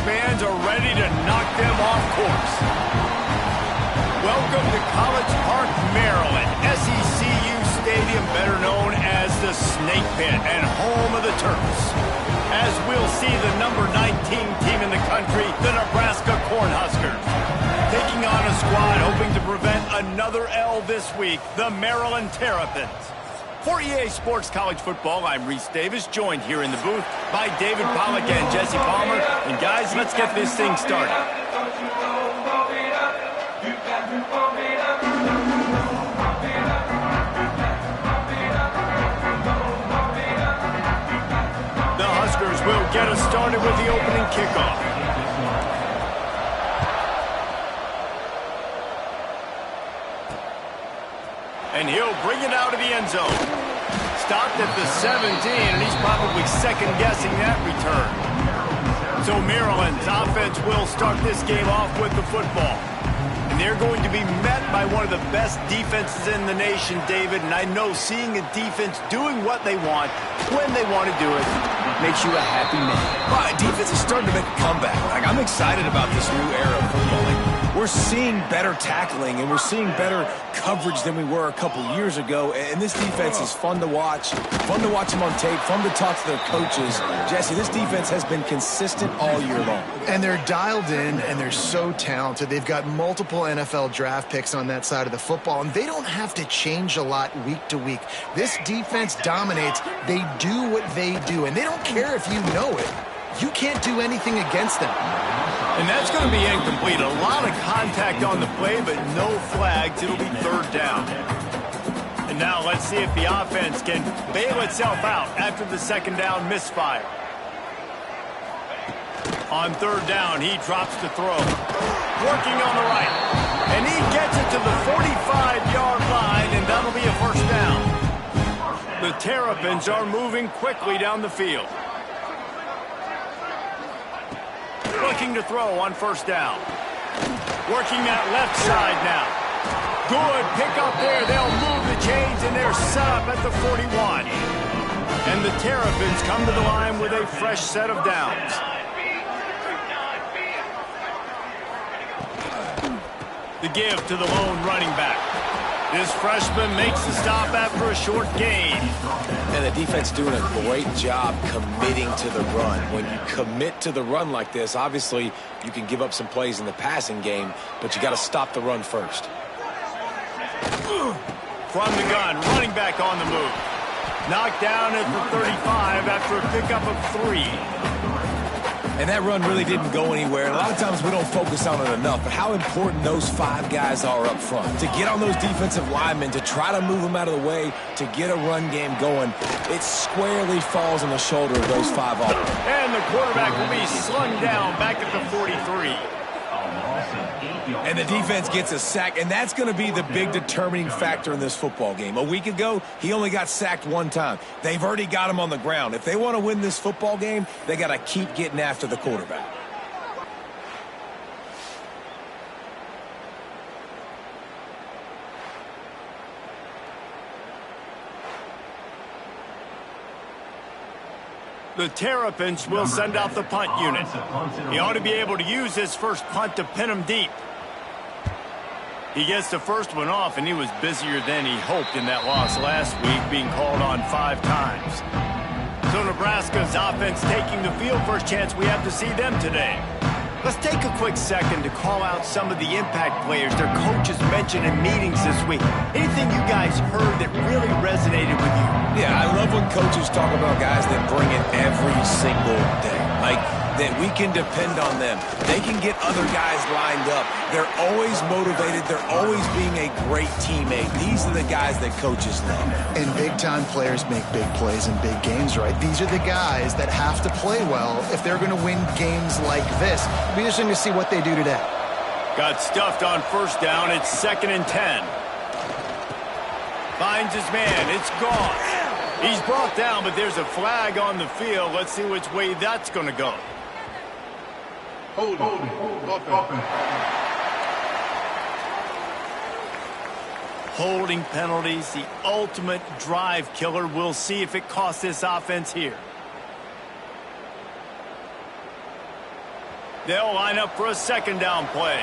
fans are ready to knock them off course. Welcome to College Park, Maryland, SECU Stadium, better known as the Snake Pit and home of the Terps. As we'll see the number 19 team in the country, the Nebraska Cornhuskers, taking on a squad hoping to prevent another L this week, the Maryland Terrapins. For EA Sports College Football, I'm Reese Davis, joined here in the booth by David Pollack and Jesse Palmer. And guys, let's get this thing started. The Huskers will get us started with the opening kickoff. And he'll bring it out of the end zone. Stopped at the 17, and he's probably second-guessing that return. So Maryland's offense will start this game off with the football. And they're going to be met by one of the best defenses in the nation, David. And I know seeing a defense doing what they want, when they want to do it, makes you a happy man. Well, defense is starting to make a comeback. I'm excited about this new era of football. We're seeing better tackling, and we're seeing better coverage than we were a couple years ago. And this defense is fun to watch them on tape, fun to talk to their coaches. Jesse, this defense has been consistent all year long. And they're dialed in, and they're so talented. They've got multiple NFL draft picks on that side of the football, and they don't have to change a lot week to week. This defense dominates. They do what they do, and they don't care if you know it. You can't do anything against them. And that's going to be incomplete. A lot of contact on the play, but no flags. It'll be third down. And now let's see if the offense can bail itself out after the second down misfire. On third down, he drops to throw. Working on the right. And he gets it to the 45-yard line, and that'll be a first down. The Terrapins are moving quickly down the field. Looking to throw on first down. Working that left side now. Good pick up there. They'll move the chains, and they're set up at the 41. And the Terrapins come to the line with a fresh set of downs. The give to the lone running back. This freshman makes the stop after a short gain. And the defense doing a great job committing to the run. When you commit to the run like this, obviously you can give up some plays in the passing game, but you got to stop the run first. From the gun, running back on the move. Knocked down at the 35 after a pickup of 3. And that run really didn't go anywhere. And a lot of times we don't focus on it enough, but how important those 5 guys are up front. To get on those defensive linemen, to try to move them out of the way, to get a run game going, it squarely falls on the shoulder of those 5 offenses. And the quarterback will be slung down back at the 43. And the defense gets a sack, and that's going to be the big determining factor in this football game. A week ago, he only got sacked 1 time. They've already got him on the ground. If they want to win this football game, they got to keep getting after the quarterback. The Terrapins will send out the punt unit. He ought to be able to use his first punt to pin him deep. He gets the first one off, and he was busier than he hoped in that loss last week, being called on 5 times. So Nebraska's offense taking the field. First chance we have to see them today. Let's take a quick second to call out some of the impact players their coaches mentioned in meetings this week. Anything you guys heard that really resonated with you? Yeah, I love when coaches talk about guys that bring it every single day. Like, that we can depend on them. They can get other guys lined up. They're always motivated. They're always being a great teammate. These are the guys that coaches love. And big-time players make big plays in big games, right? These are the guys that have to play well if they're going to win games like this. We're just going to see what they do today. Got stuffed on first down. It's 2nd and 10. Finds his man. It's gone. He's brought down, but there's a flag on the field. Let's see which way that's going to go. Holding penalties, the ultimate drive killer. We'll see if it costs this offense here. They'll line up for a second down play.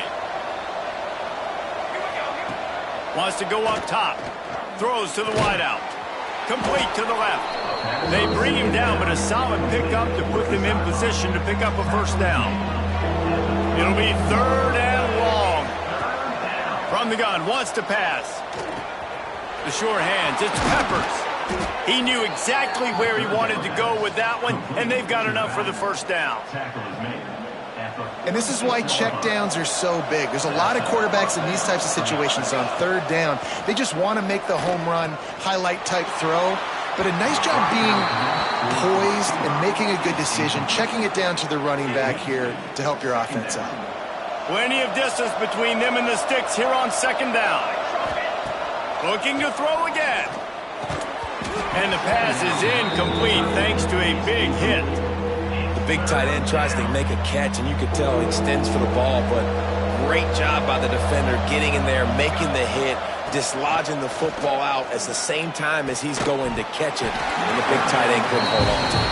Wants to go up top. Throws to the wideout. Complete to the left. They bring him down, but a solid pickup to put them in position to pick up a first down. It'll be 3rd and long. From the gun, wants to pass. The sure hands, it's Peppers. He knew exactly where he wanted to go with that one, and they've got enough for the first down. And this is why checkdowns are so big. There's a lot of quarterbacks in these types of situations on 3rd down. They just want to make the home run, highlight-type throw. But a nice job being poised and making a good decision, checking it down to the running back here to help your offense out. Plenty of distance between them and the sticks here on 2nd down. Looking to throw again. And the pass is incomplete thanks to a big hit. The big tight end tries to make a catch, and you could tell he extends for the ball, but great job by the defender getting in there, making the hit, dislodging the football out at the same time as he's going to catch it, and the big tight end couldn't hold on to it.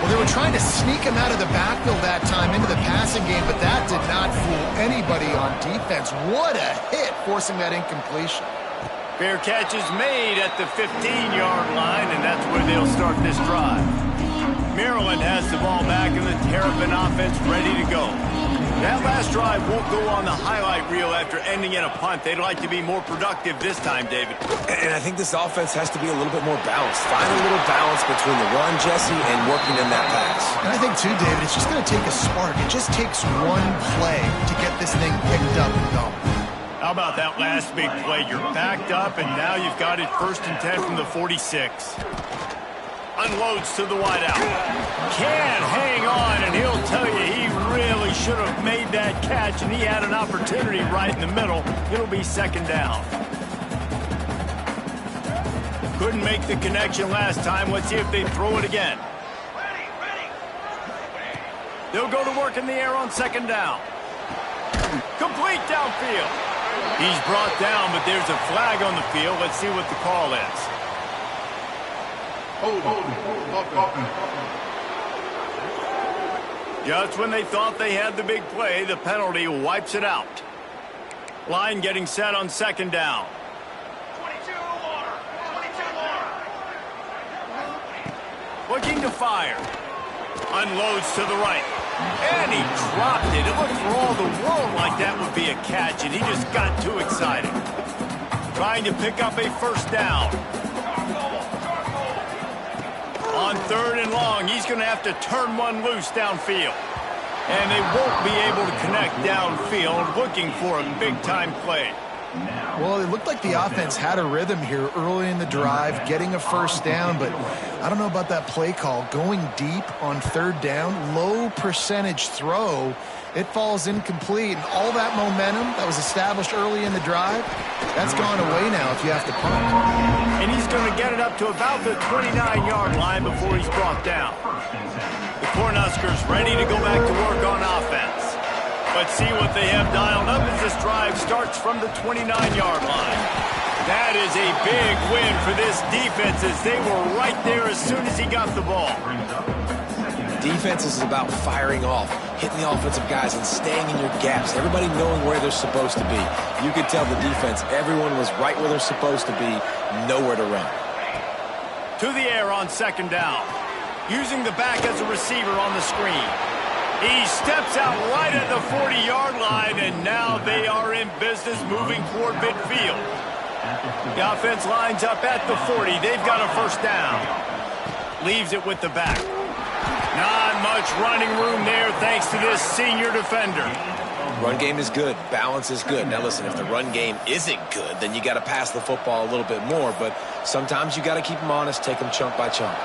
Well, they were trying to sneak him out of the backfield that time into the passing game, but that did not fool anybody on defense. What a hit, forcing that incompletion. Fair catch is made at the 15-yard line, and that's where they'll start this drive. Maryland has the ball back, and the Terrapin offense ready to go. That last drive won't go on the highlight reel after ending in a punt. They'd like to be more productive this time, David. And I think this offense has to be a little bit more balanced. Find a little balance between the run, Jesse, and working in that pass. And I think, too, David, it's just going to take a spark. It just takes one play to get this thing picked up and going. How about that last big play? You're backed up, and now you've got it 1st and 10 from the 46. Unloads to the wideout. Can't hang on, and he'll tell you he really should have made that catch, and he had an opportunity right in the middle. It'll be 2nd down. Couldn't make the connection last time. Let's see if they throw it again. They'll go to work in the air on 2nd down. Complete downfield. He's brought down, but there's a flag on the field. Let's see what the call is. Just when they thought they had the big play, the penalty wipes it out. Line getting set on 2nd down. 22 looking to fire. Unloads to the right. And he dropped it. It looked for all the world like that would be a catch, and he just got too excited. Trying to pick up a first down. On 3rd and long, he's going to have to turn one loose downfield. And they won't be able to connect downfield, looking for a big-time play. Well, it looked like the offense had a rhythm here early in the drive, getting a first down, but I don't know about that play call. Going deep on 3rd down, low percentage throw, it falls incomplete. And all that momentum that was established early in the drive, that's gone away now if you have to punt. And he's going to get it up to about the 29-yard line before he's brought down. The Cornhuskers ready to go back to work on offense. Let's see what they have dialed up as this drive starts from the 29-yard line. That is a big win for this defense as they were right there as soon as he got the ball. Defense is about firing off, hitting the offensive guys, and staying in your gaps. Everybody knowing where they're supposed to be. You could tell the defense, everyone was right where they're supposed to be, nowhere to run. To the air on 2nd down. Using the back as a receiver on the screen. He steps out right at the 40-yard line, and now they are in business moving toward midfield. The offense lines up at the 40. They've got a first down. Leaves it with the back. Not much running room there thanks to this senior defender. Run game is good. Balance is good. Now, listen, if the run game isn't good, then you got to pass the football a little bit more, but sometimes you got to keep them honest, take them chunk by chunk.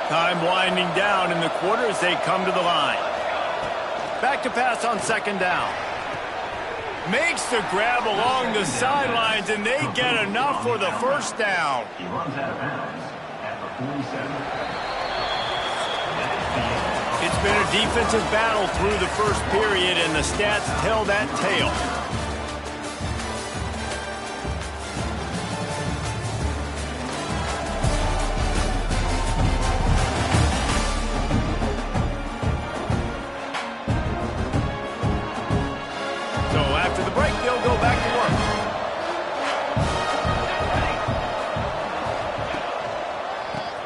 Time winding down in the quarter as they come to the line. Back to pass on 2nd down. Makes the grab along the sidelines, and they get enough for the first down. He runs out of bounds at the 47. It's been a defensive battle through the first period, and the stats tell that tale.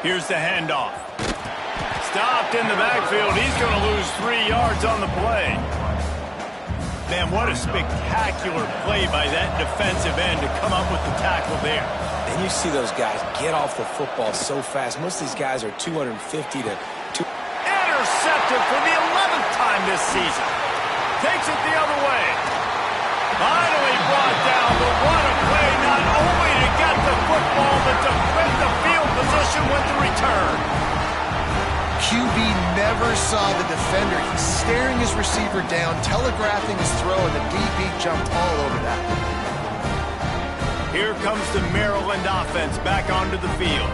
Here's the handoff. Stopped in the backfield. He's going to lose 3 yards on the play. Man, what a spectacular play by that defensive end to come up with the tackle there. And you see those guys get off the football so fast. Most of these guys are 250 to 2. Intercepted for the 11th time this season. Takes it the other way. Finally brought down, but what a play, not only to get the football, but to flip the field position with the return. QB never saw the defender. He's staring his receiver down, telegraphing his throw, and the DB jumped all over that. Here comes the Maryland offense back onto the field.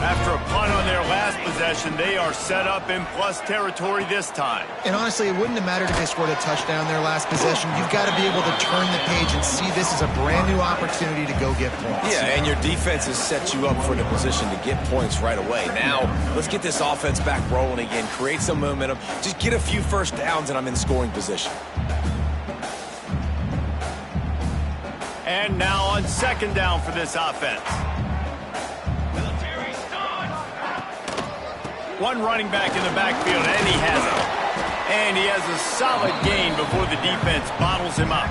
After a punt on their last possession, they are set up in plus territory this time. And honestly, it wouldn't have mattered if they scored a touchdown their last possession. You've got to be able to turn the page and see this as a brand new opportunity to go get points. Yeah, and your defense has set you up for the position to get points right away. Now, let's get this offense back rolling again, create some momentum, just get a few first downs, and I'm in scoring position. And now on second down for this offense. One running back in the backfield, and he has it. And he has a solid gain before the defense bottles him up.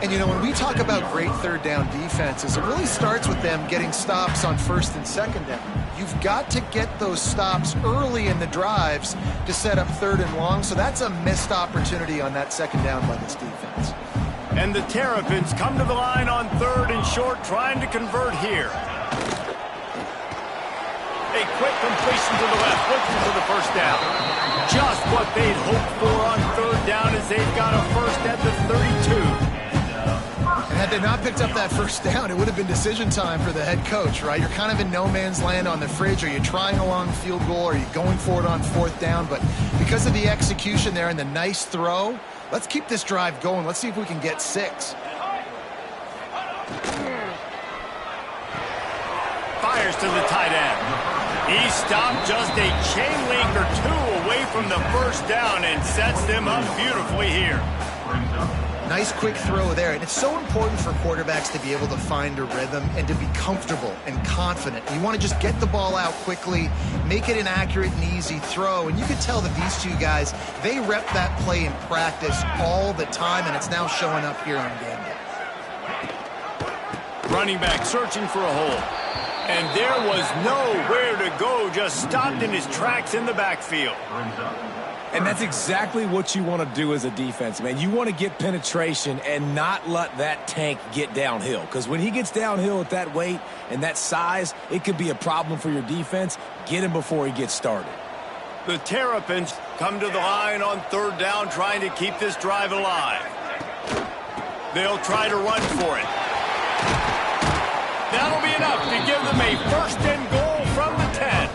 And, you know, when we talk about great third down defenses, it really starts with them getting stops on first and second down. You've got to get those stops early in the drives to set up third and long, so that's a missed opportunity on that second down by this defense. And the Terrapins come to the line on third and short, trying to convert here. A quick completion to the left, looking for the first down. Just what they'd hoped for on third down as they've got a first at the 32. And had they not picked up that first down, it would have been decision time for the head coach, right? You're kind of in no man's land on the fridge. Are you trying a long field goal? Are you going for it on fourth down? But because of the execution there and the nice throw, let's keep this drive going. Let's see if we can get 6. Fires to the tight end. He stopped just a chain link or two away from the first down and sets them up beautifully here. Nice quick throw there. And it's so important for quarterbacks to be able to find a rhythm and to be comfortable and confident. You want to just get the ball out quickly, make it an accurate and easy throw. And you can tell that these two guys, they rep that play in practice all the time, and it's now showing up here on game day. Running back searching for a hole. And there was nowhere to go, just stopped in his tracks in the backfield. And that's exactly what you want to do as a defense, man. You want to get penetration and not let that tank get downhill. Because when he gets downhill at that weight and that size, it could be a problem for your defense. Get him before he gets started. The Terrapins come to the line on third down, trying to keep this drive alive. They'll try to run for it. That'll be enough to give them a first and goal from the 10.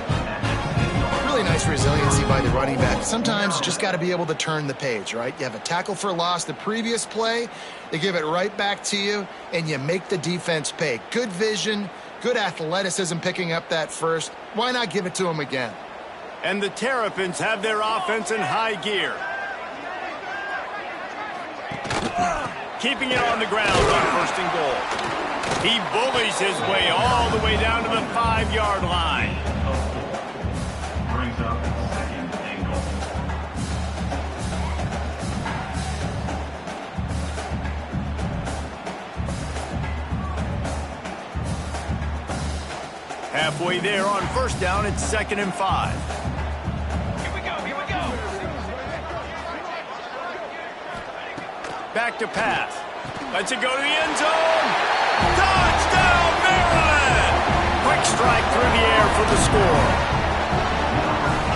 Really nice resiliency by the running back. Sometimes you just got to be able to turn the page, right? You have a tackle for loss the previous play, they give it right back to you, and you make the defense pay. Good vision, good athleticism picking up that first. Why not give it to them again? And the Terrapins have their offense in high gear. Keeping it on the ground on first and goal. He bullies his way all the way down to the 5-yard line. Brings up second and goal. Halfway there on first down, it's 2nd and 5. Here we go, here we go. Back to pass. Lets it go to the end zone. Touchdown, Maryland! Quick strike through the air for the score.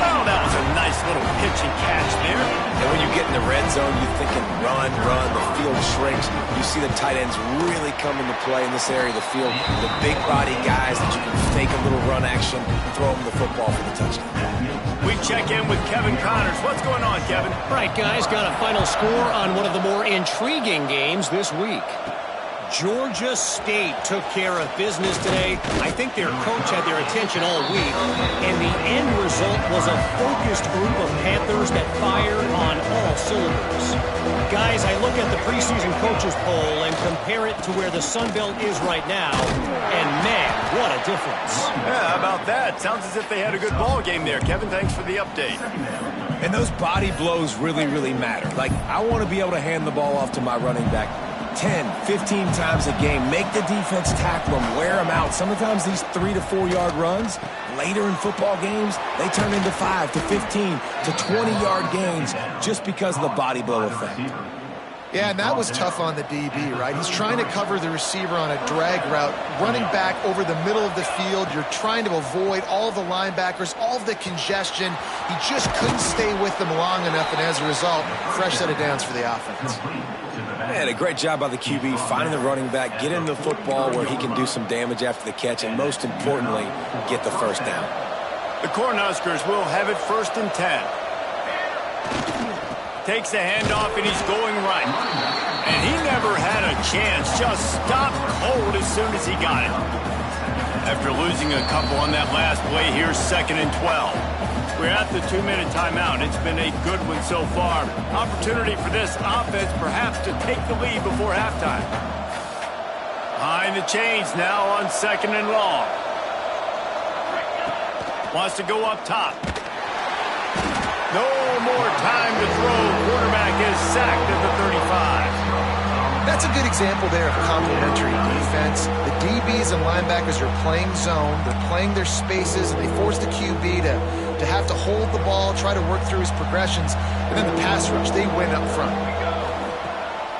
Oh, that was a nice little pitch and catch there. And when you get in the red zone, you're thinking run, the field shrinks. You see the tight ends really come into play in this area of the field. The big body guys that you can fake a little run action and throw them the football for the touchdown. We check in with Kevin Connors. What's going on, Kevin? Right, guys, got a final score on one of the more intriguing games this week. Georgia State took care of business today. I think their coach had their attention all week, and the end result was a focused group of Panthers that fired on all cylinders. Guys, I look at the preseason coaches poll and compare it to where the Sun Belt is right now, and man, what a difference. Yeah, how about that? Sounds as if they had a good ball game there. Kevin, thanks for the update. And those body blows really, really matter. Like, I want to be able to hand the ball off to my running back 10, 15 times a game. Make the defense tackle them, wear them out. Sometimes these 3 to 4 yard runs, later in football games, they turn into 5 to 15 to 20 yard gains just because of the body blow effect. Yeah, and that was tough on the DB, right? He's trying to cover the receiver on a drag route, running back over the middle of the field. You're trying to avoid all the linebackers, all of the congestion. He just couldn't stay with them long enough, and as a result, fresh set of downs for the offense. Man, a great job by the QB, finding the running back, getting the football where he can do some damage after the catch, and most importantly, get the first down. The Cornhuskers will have it 1st and 10. Takes the handoff, and he's going right. And he never had a chance. Just stopped cold as soon as he got it. After losing a couple on that last play, here's 2nd and 12. We're at the 2-minute timeout. It's been a good one so far. Opportunity for this offense perhaps to take the lead before halftime. Behind the chains now on 2nd and long. Wants to go up top. No more time to throw. Quarterback is sacked at the 35. That's a good example there of complementary defense. The DBs and linebackers are playing zone. They're playing their spaces, and they force the QB to have to hold the ball, try to work through his progressions. And then the pass rush, they win up front.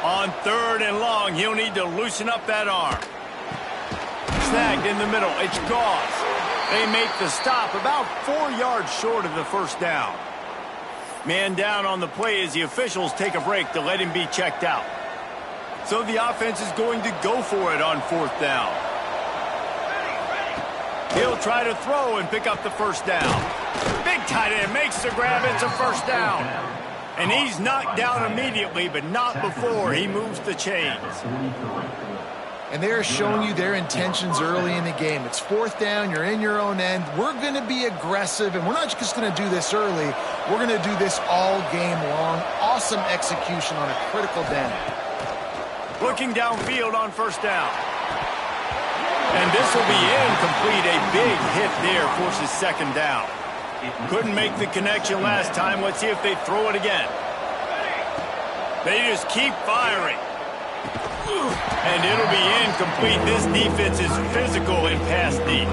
On 3rd and long, he'll need to loosen up that arm. Snagged in the middle. It's Gauze. They make the stop about 4 yards short of the first down. Man down on the play as the officials take a break to let him be checked out. So the offense is going to go for it on 4th down. He'll try to throw and pick up the first down. Big tight end makes the grab. It's a first down. And he's knocked down immediately, but not before he moves the chains. And they're showing you their intentions early in the game. It's 4th down. You're in your own end. We're going to be aggressive, and we're not just going to do this early. We're going to do this all game long. Awesome execution on a critical down. Looking downfield on 1st down. And this will be incomplete. A big hit there forces 2nd down. Couldn't make the connection last time. Let's see if they throw it again. They just keep firing. And it'll be incomplete. This defense is physical and pass deep.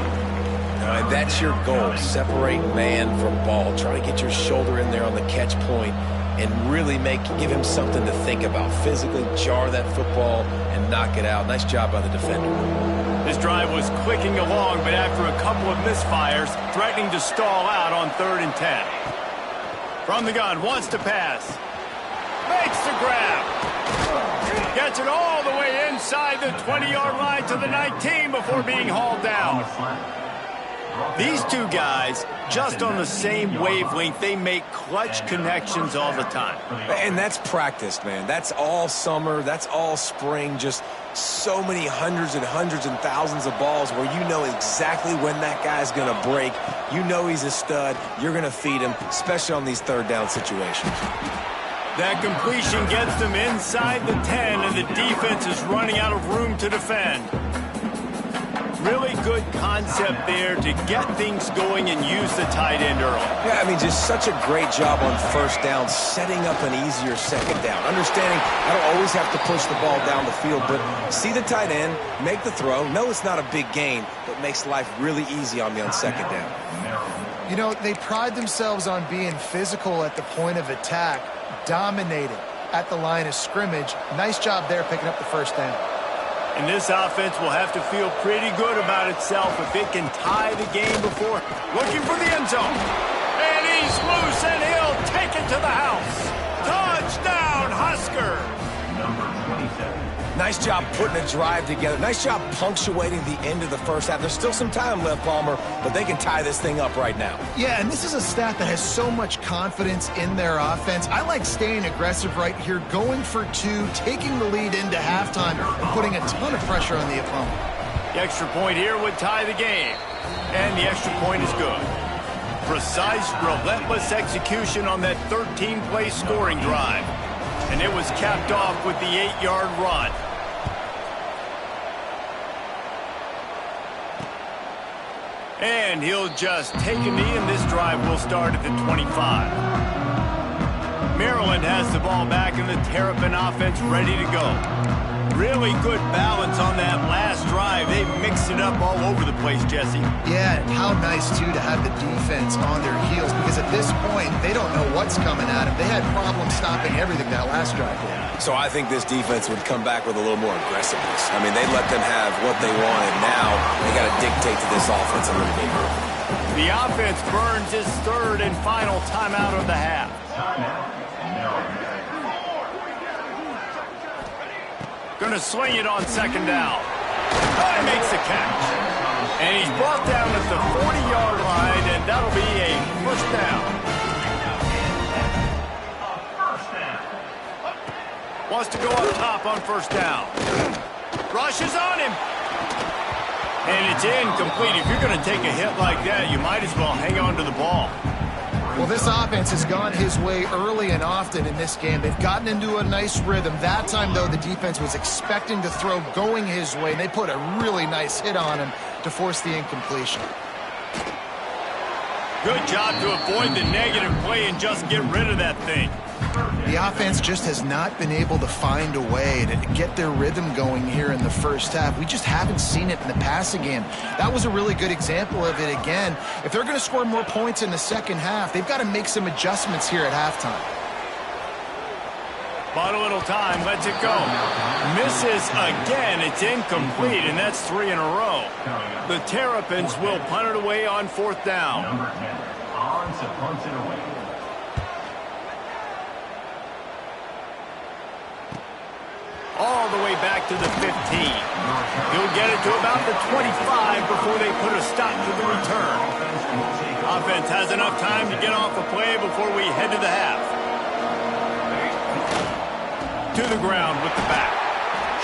And that's your goal. Separate man from ball. Try to get your shoulder in there on the catch point and really give him something to think about. Physically jar that football and knock it out. Nice job by the defender. This drive was clicking along, but after a couple of misfires, threatening to stall out on 3rd and 10. From the gun, wants to pass. Makes the grab. Gets it all the way inside the 20-yard line to the 19 before being hauled down. These two guys, just on the same wavelength, they make clutch connections all the time. And that's practice, man. That's all summer. That's all spring. Just so many hundreds and thousands of balls where you know exactly when that guy's going to break. You know he's a stud. You're going to feed him, especially on these 3rd down situations. That completion gets them inside the 10, and the defense is running out of room to defend. Really good concept there to get things going and use the tight end early. Yeah, I mean, just such a great job on 1st down, setting up an easier 2nd down. Understanding I don't always have to push the ball down the field, but see the tight end, make the throw. No, it's not a big gain, but makes life really easy on me on 2nd down. You know, they pride themselves on being physical at the point of attack, dominating at the line of scrimmage. Nice job there picking up the first down. And this offense will have to feel pretty good about itself if it can tie the game before. Looking for the end zone. And he's loose, and he'll take it to the house. Touchdown, Husker. Nice job putting a drive together. Nice job punctuating the end of the first half. There's still some time left, Palmer, but they can tie this thing up right now. Yeah, and this is a staff that has so much confidence in their offense. I like staying aggressive right here, going for 2, taking the lead into halftime, and putting a ton of pressure on the opponent. The extra point here would tie the game. And the extra point is good. Precise, relentless execution on that 13-play scoring drive. And it was capped off with the 8-yard run. And he'll just take a knee, and this drive will start at the 25. Maryland has the ball back, and the Terrapin offense ready to go. Really good balance on that last drive. They mixed it up all over the place, Jesse. Yeah, and how nice, too, to have the defense on their heels, because at this point, they don't know what's coming at them. They had problems stopping everything that last drive did. So I think this defense would come back with a little more aggressiveness. I mean, they let them have what they wanted. Now they got to dictate to this offense a little bit more. The offense burns his third and final timeout of the half. Gonna swing it on second down. Oh, he makes the catch. And he's brought down at the 40-yard line, and that'll be a first down. Wants to go up top on first down. Rushes on him. And it's incomplete. If you're going to take a hit like that, you might as well hang on to the ball. Well, this offense has gone his way early and often in this game. They've gotten into a nice rhythm. That time, though, the defense was expecting to throw going his way. They put a really nice hit on him to force the incompletion. Good job to avoid the negative play and just get rid of that thing. The offense just has not been able to find a way to get their rhythm going here in the first half. We just haven't seen it in the passing game. That was a really good example of it again. If they're going to score more points in the second half, they've got to make some adjustments here at halftime. Bought a little time, lets it go. Misses again, it's incomplete, and that's 3 in a row. The Terrapins will punt it away on fourth down. Number 10, on to punt it away. All the way back to the 15. He'll get it to about the 25 before they put a stop to the return. Offense has enough time to get off a play before we head to the half. To the ground with the back.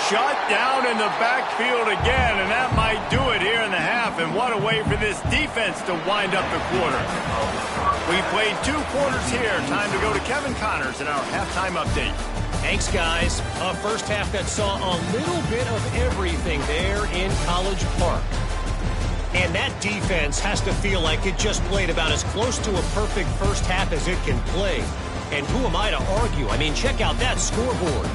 Shut down in the backfield again, and that might do it here in the half. And what a way for this defense to wind up the quarter. We played 2 quarters here. Time to go to Kevin Connors in our halftime update. Thanks, guys. A first half that saw a little bit of everything there in College Park. And that defense has to feel like it just played about as close to a perfect first half as it can play. And who am I to argue? I mean, check out that scoreboard.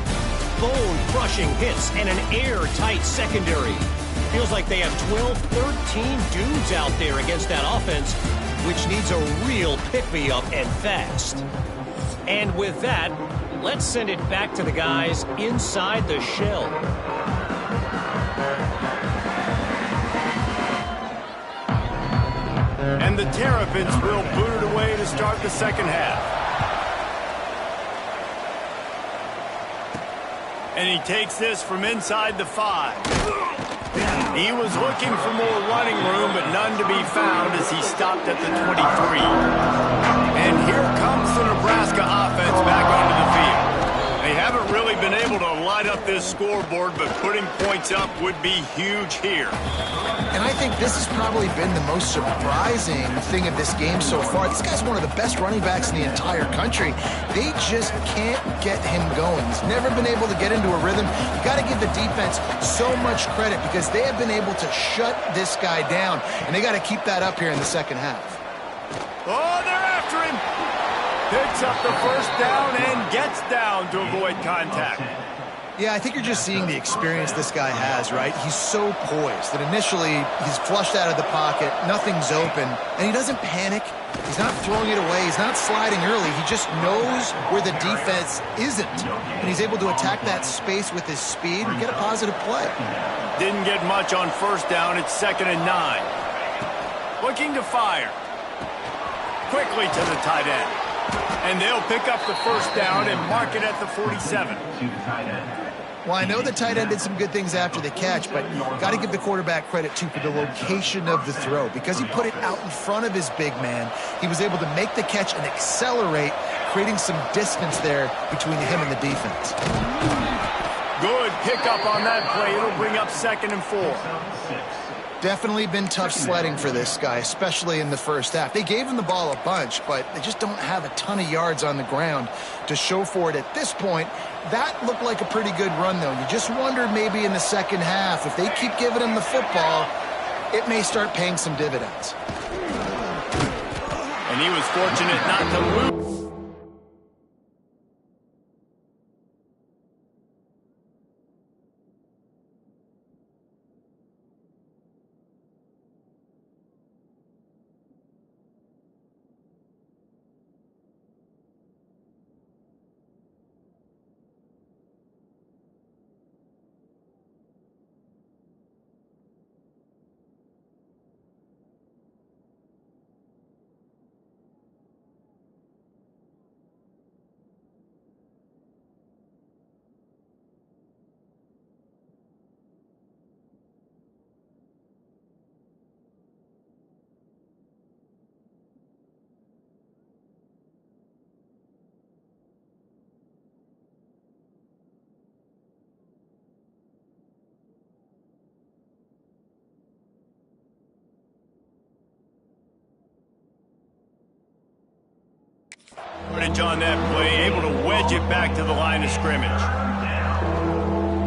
Bone-crushing hits and an airtight secondary. Feels like they have 12, 13 dudes out there against that offense, which needs a real pick-me-up and fast. And with that, let's send it back to the guys inside the shell. And the Terrapins will boot it away to start the second half. And he takes this from inside the 5. He was looking for more running room, but none to be found as he stopped at the 23. And here comes the Nebraska offense back onto the field. They haven't really been able to light up this scoreboard, but putting points up would be huge here. And I think this has probably been the most surprising thing of this game so far. This guy's one of the best running backs in the entire country. They just can't get him going. He's never been able to get into a rhythm. You got to give the defense so much credit because they have been able to shut this guy down, and they got to keep that up here in the second half. Oh, they're after him. Picks up the first down and gets down to avoid contact. Yeah, I think you're just seeing the experience this guy has, right? He's so poised that initially he's flushed out of the pocket, nothing's open, and he doesn't panic. He's not throwing it away. He's not sliding early. He just knows where the defense isn't, and he's able to attack that space with his speed and get a positive play. Didn't get much on first down. It's 2nd and 9. Looking to fire. Quickly to the tight end. And they'll pick up the first down and mark it at the 47. Well, I know the tight end did some good things after the catch, but got to give the quarterback credit, too, for the location of the throw. Because he put it out in front of his big man, he was able to make the catch and accelerate, creating some distance there between him and the defense. Good pickup on that play. It'll bring up 2nd and 4. Definitely been tough sledding for this guy, especially in the first half. They gave him the ball a bunch, but they just don't have a ton of yards on the ground to show for it at this point. That looked like a pretty good run, though. You just wondered maybe in the second half, if they keep giving him the football, it may start paying some dividends. And he was fortunate not to lose. On that play, able to wedge it back to the line of scrimmage.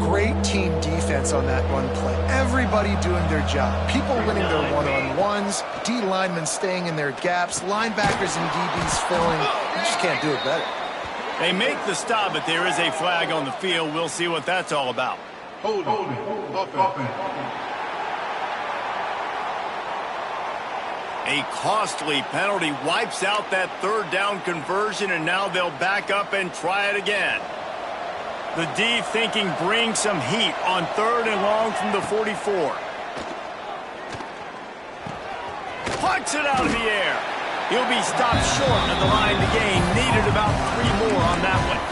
Great team defense on that run play. Everybody doing their job. People winning their one-on-ones, D linemen staying in their gaps, linebackers and DBs filling. You just can't do it better. They make the stop, but there is a flag on the field. We'll see what that's all about. Hold it. A costly penalty wipes out that third down conversion, and now they'll back up and try it again. The D thinking bring some heat on 3rd and long from the 44. Puts it out of the air. He'll be stopped short of the line to gain. Needed about 3 more on that one.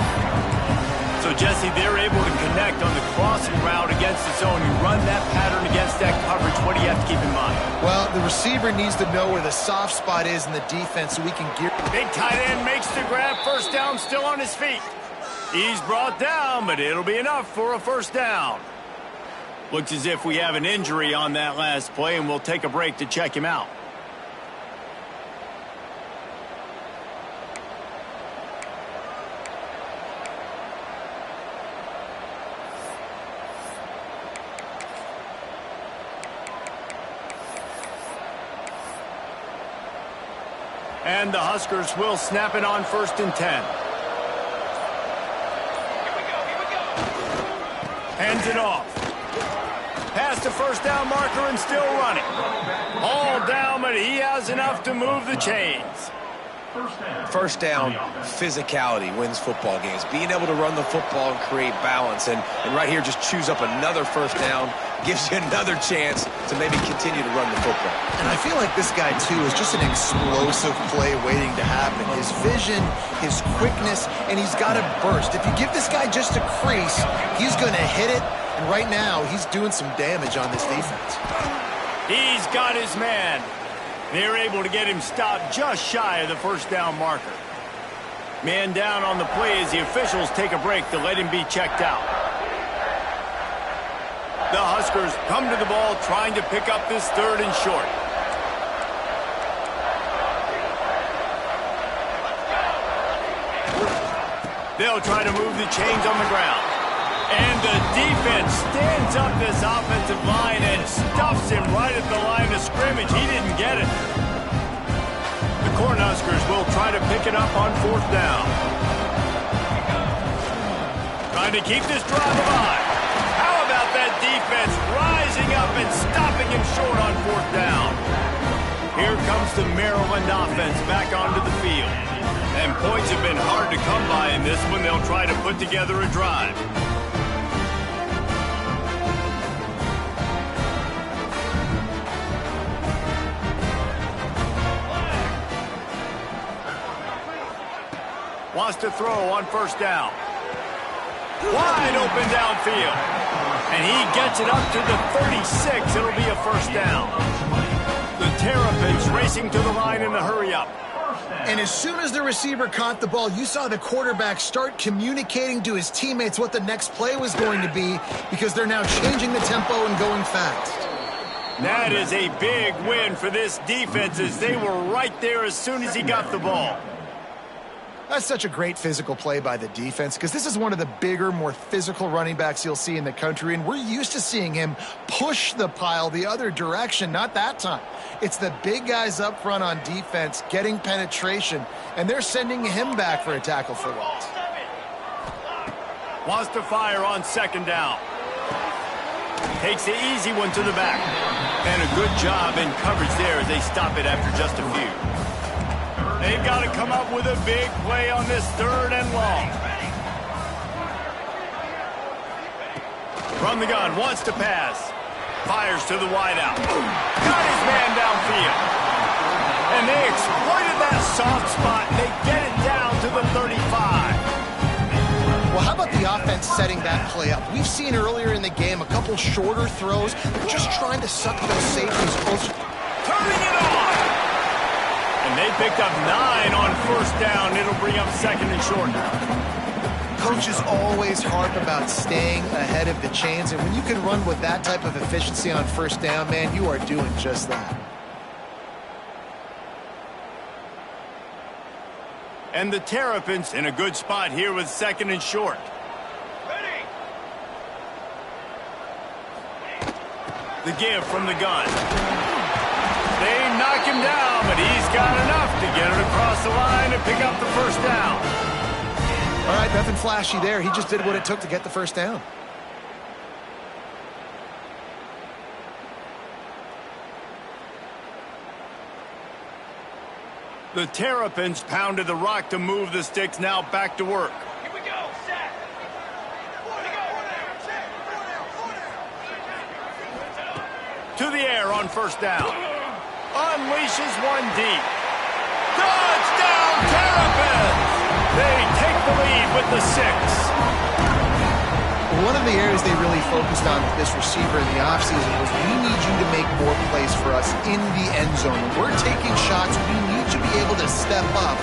So, Jesse, they're able to connect on the crossing route against the zone. You run that pattern against that coverage. What do you have to keep in mind? Well, the receiver needs to know where the soft spot is in the defense so we can gear. Big tight end makes the grab. First down, still on his feet. He's brought down, but it'll be enough for a first down. Looks as if we have an injury on that last play, and we'll take a break to check him out. And the Huskers will snap it on 1st and 10. Hands it off. Past the first down marker and still running. All down, but he has enough to move the chains. First down, physicality wins football games. Being able to run the football and create balance. And right here, just choose up another first down. Gives you another chance to maybe continue to run the football. And I feel like this guy, too, is just an explosive play waiting to happen. His vision, his quickness, and he's got a burst. If you give this guy just a crease, he's going to hit it. And right now, he's doing some damage on this defense. He's got his man. They're able to get him stopped just shy of the first down marker. Man down on the play as the officials take a break to let him be checked out. The Huskers come to the ball trying to pick up this 3rd and short. They'll try to move the chains on the ground. And the defense stands up this offensive line and stuffs him right at the line of scrimmage. He didn't get it. The Cornhuskers will try to pick it up on 4th down. Trying to keep this drive alive. How about that defense rising up and stopping him short on 4th down? Here comes the Maryland offense back onto the field. And points have been hard to come by in this one. They'll try to put together a drive. Wants to throw on 1st down. Wide open downfield. And he gets it up to the 36. It'll be a first down. The Terrapins racing to the line in a hurry-up. And as soon as the receiver caught the ball, you saw the quarterback start communicating to his teammates what the next play was going to be because they're now changing the tempo and going fast. That is a big win for this defense as they were right there as soon as he got the ball. That's such a great physical play by the defense because this is one of the bigger, more physical running backs you'll see in the country, and we're used to seeing him push the pile the other direction. Not that time. It's the big guys up front on defense getting penetration, and they're sending him back for a tackle for loss. Wants to fire on second down. Takes the easy one to the back. And a good job in coverage there as they stop it after just a few. They've got to come up with a big play on this 3rd and long. From the gun, wants to pass. Fires to the wideout. Got his man downfield. And they exploited that soft spot. They get it down to the 35. Well, how about the offense setting that play up? We've seen earlier in the game a couple shorter throws. They're just trying to suck those safeties closer. Turning it on! And they picked up 9 on 1st down. It'll bring up 2nd and short. Coaches always harp about staying ahead of the chains, and when you can run with that type of efficiency on 1st down, man, you are doing just that. And the Terrapins in a good spot here with 2nd and short. The give from the gun. They knock him down, but he's got enough to get it across the line and pick up the 1st down. All right, nothing flashy there. He just did what it took to get the 1st down. The Terrapins pounded the rock to move the sticks, now back to work. Here we go, set. To the air on 1st down. Unleashes one deep. Touchdown, Terrapins! They take the lead with the 6. One of the areas they really focused on with this receiver in the offseason was we need you to make more plays for us in the end zone. When we're taking shots, we need to be able to step up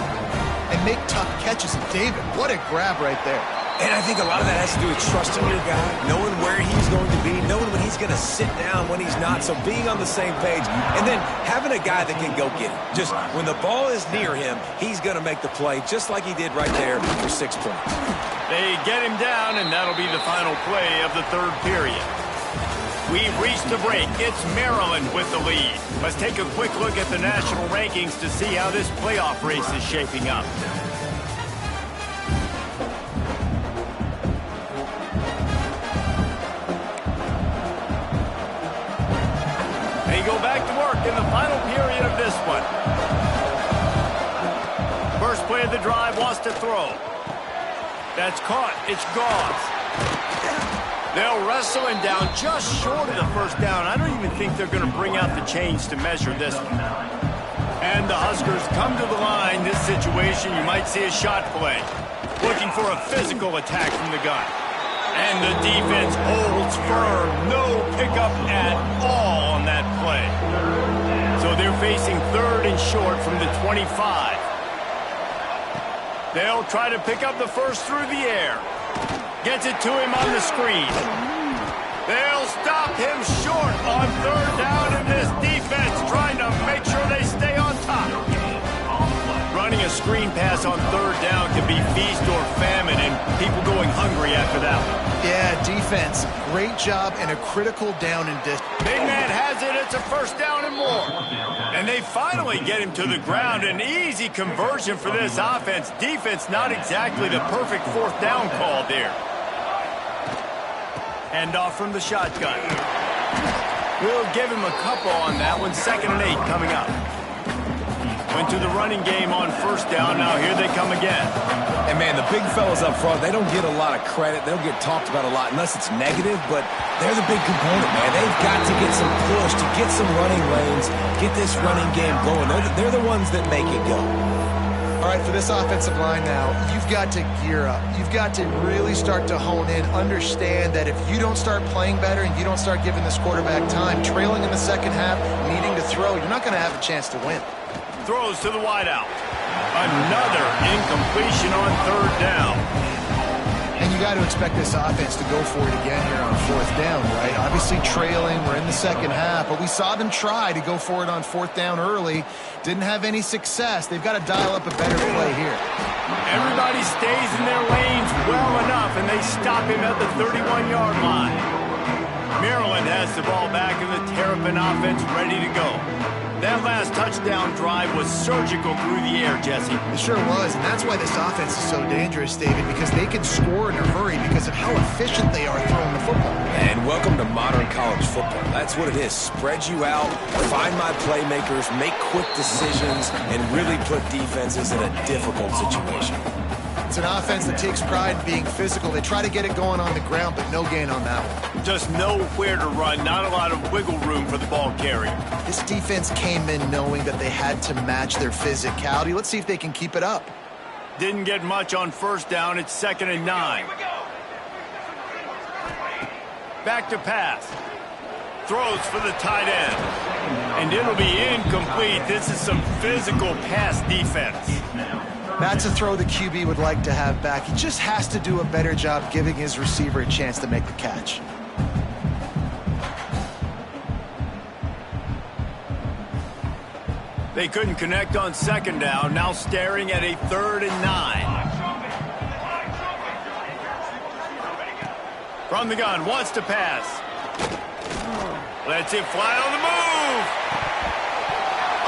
and make tough catches. And David, what a grab right there. And I think a lot of that has to do with trusting your guy, knowing where he's going to be, knowing when he's going to sit down, when he's not, so being on the same page, and then having a guy that can go get it. Just when the ball is near him, he's going to make the play, just like he did right there for 6 points. They get him down, and that'll be the final play of the 3rd period. We've reached the break. It's Maryland with the lead. Let's take a quick look at the national rankings to see how this playoff race is shaping up. They go back to work in the final period of this one. First play of the drive, wants to throw. That's caught. It's Gauze. They'll wrestle him down just short of the 1st down. I don't even think they're going to bring out the chains to measure this one. And the Huskers come to the line. This situation, you might see a shot play. Looking for a physical attack from the gun. And the defense holds firm. No pickup at all on that play. So they're facing 3rd and short from the 25. They'll try to pick up the 1st through the air. Gets it to him on the screen. They'll stop him short on 3rd down, and this defense trying to make sure they stay on top. Running a screen pass on 3rd down can be feast or famine, and people going hungry after that one. Yeah, defense. Great job and a critical down and distance. Big man has it. It's a 1st down and more. And they finally get him to the ground. An easy conversion for this offense. Defense not exactly the perfect 4th down call there. Hand off from the shotgun. We'll give him a couple on that one. 2nd and 8 coming up. Went to the running game on 1st down. Now here they come again. And, man, the big fellas up front, they don't get a lot of credit. They don't get talked about a lot unless it's negative, but they're the big component, man. They've got to get some push, to get some running lanes, get this running game going. They're the ones that make it go. All right, for this offensive line now, you've got to gear up. You've got to really start to hone in, understand that if you don't start playing better and you don't start giving this quarterback time, trailing in the 2nd half, needing to throw, you're not going to have a chance to win. Throws to the wideout. Another incompletion on 3rd down. And you got to expect this offense to go for it again here on fourth down, right? Obviously trailing, we're in the second half, but we saw them try to go for it on fourth down early. Didn't have any success. They've got to dial up a better play here. Everybody stays in their lanes well enough, and they stop him at the 31-yard line. Maryland has the ball back, and the Terrapin offense ready to go. That last touchdown drive was surgical through the air, Jesse. It sure was, and that's why this offense is so dangerous, David, because they can score in a hurry because of how efficient they are throwing the football. And welcome to modern college football. That's what it is. Spread you out, find my playmakers, make quick decisions, and really put defenses in a difficult situation. It's an offense that takes pride in being physical. They try to get it going on the ground, but no gain on that one. Just nowhere to run, not a lot of wiggle room for the ball carrier. This defense came in knowing that they had to match their physicality. Let's see if they can keep it up. Didn't get much on first down. It's 2nd and 9. Back to pass. Throws for the tight end. And it'll be incomplete. This is some physical pass defense. That's a throw the QB would like to have back. He just has to do a better job giving his receiver a chance to make the catch. They couldn't connect on 2nd down. Now staring at a 3rd and 9. From the gun, wants to pass. Lets it fly on the move.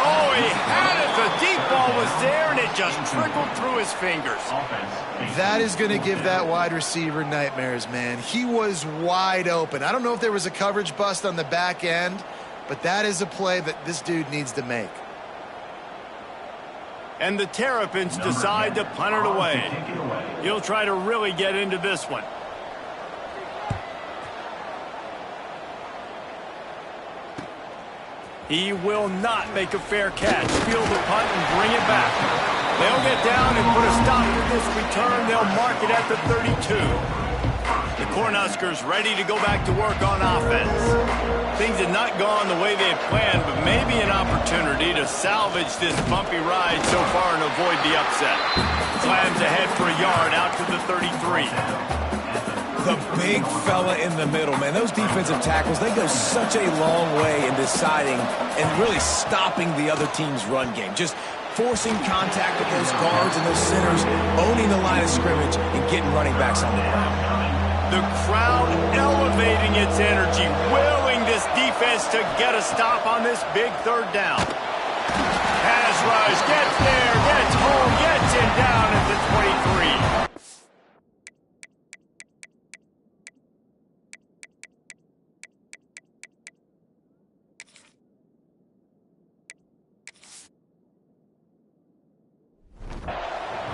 Oh, he had it. The deep ball was there, and it just trickled through his fingers. That is going to give that wide receiver nightmares, man. He was wide open. I don't know if there was a coverage bust on the back end, but that is a play that this dude needs to make. And the Terrapins decide to punt it away. He'll try to really get into this one. He will not make a fair catch. Field the punt and bring it back. They'll get down and put a stop to this return. They'll mark it at the 32. The Cornhuskers ready to go back to work on offense. Things had not gone the way they had planned, but maybe an opportunity to salvage this bumpy ride so far and avoid the upset. Slams ahead for a yard out to the 33. The big fella in the middle, man. Those defensive tackles, they go such a long way in deciding and really stopping the other team's run game. Just forcing contact with those guards and those centers, owning the line of scrimmage, and getting running backs on the ground. The crowd elevating its energy, willing this defense to get a stop on this big 3rd down. Pass rush, gets there, gets home, gets him down at the 23.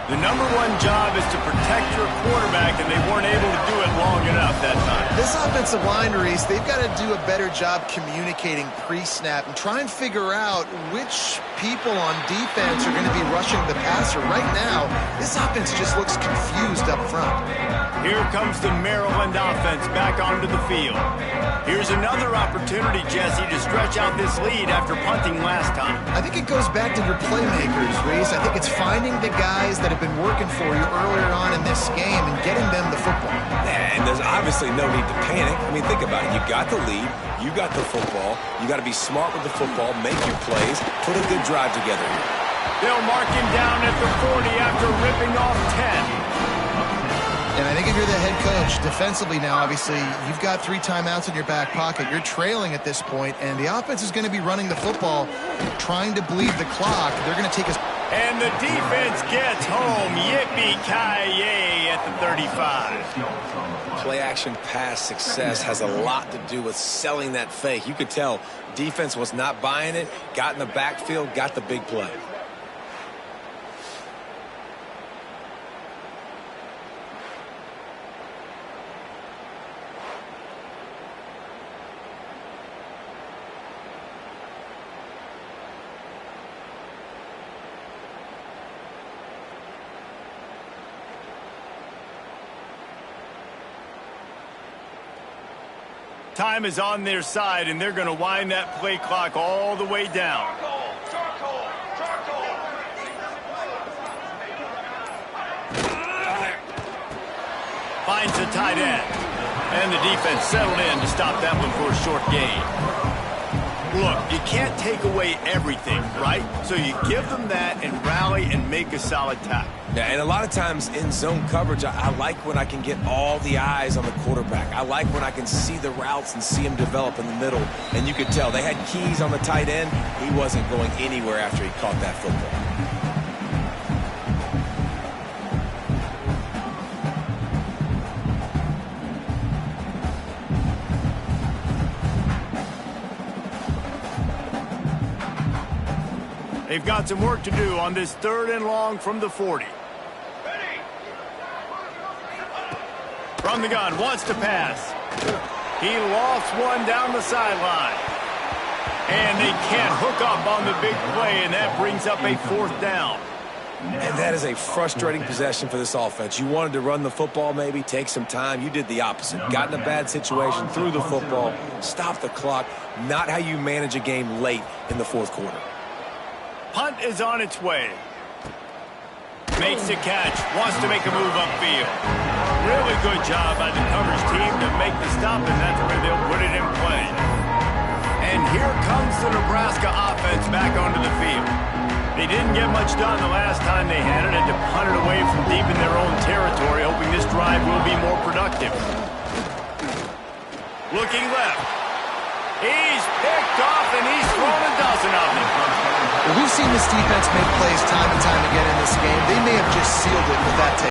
The number one job is to protect your quarterback, and they weren't able to do it long enough that time. This offensive line, Reese, they've got to do a better job communicating pre-snap and try and figure out which people on defense are going to be rushing the passer. Right now, this offense just looks confused up front. Here comes the Maryland offense back onto the field. Here's another opportunity, Jesse, to stretch out this lead after punting last time. I think it goes back to your playmakers, Reese. I think it's finding the guys that have been working for you earlier on in this game and getting them the football. And there's obviously no need to panic. I mean, think about it. You got the lead. You got the football. You got to be smart with the football, make your plays, put a good drive together here. They'll mark him down at the 40 after ripping off 10. And I think if you're the head coach, defensively now, obviously, you've got 3 timeouts in your back pocket. You're trailing at this point, and the offense is going to be running the football, trying to bleed the clock. They're going to take us. And the defense gets home. Yippee-ki-yay at the 35. Play-action pass success has a lot to do with selling that fake. You could tell defense was not buying it, got in the backfield, got the big play. Time is on their side, and they're going to wind that play clock all the way down. Finds the tight end. And the defense settled in to stop that one for a short gain. Look, you can't take away everything, right? So you give them that and rally and make a solid tackle. Yeah, and a lot of times in zone coverage, I like when I can get all the eyes on the quarterback. I like when I can see the routes and see him develop in the middle. And you could tell they had keys on the tight end. He wasn't going anywhere after he caught that football. They've got some work to do on this 3rd and long from the 40. From the gun, wants to pass. He lofts one down the sideline. And they can't hook up on the big play, and that brings up a 4th down. And that is a frustrating possession for this offense. You wanted to run the football, maybe, take some time. You did the opposite. Got in a bad situation, threw the football, stopped the clock. Not how you manage a game late in the 4th quarter. Punt is on its way. Makes the catch. Wants to make a move upfield. Really good job by the coverage team to make the stop, and that's where they'll put it in play. And here comes the Nebraska offense back onto the field. They didn't get much done the last time they had it, and to punt it away from deep in their own territory, hoping this drive will be more productive. Looking left. He's picked off, and he's thrown a dozen of them. Well, we've seen this defense make plays time and time again in this game. They may have just sealed it with that take.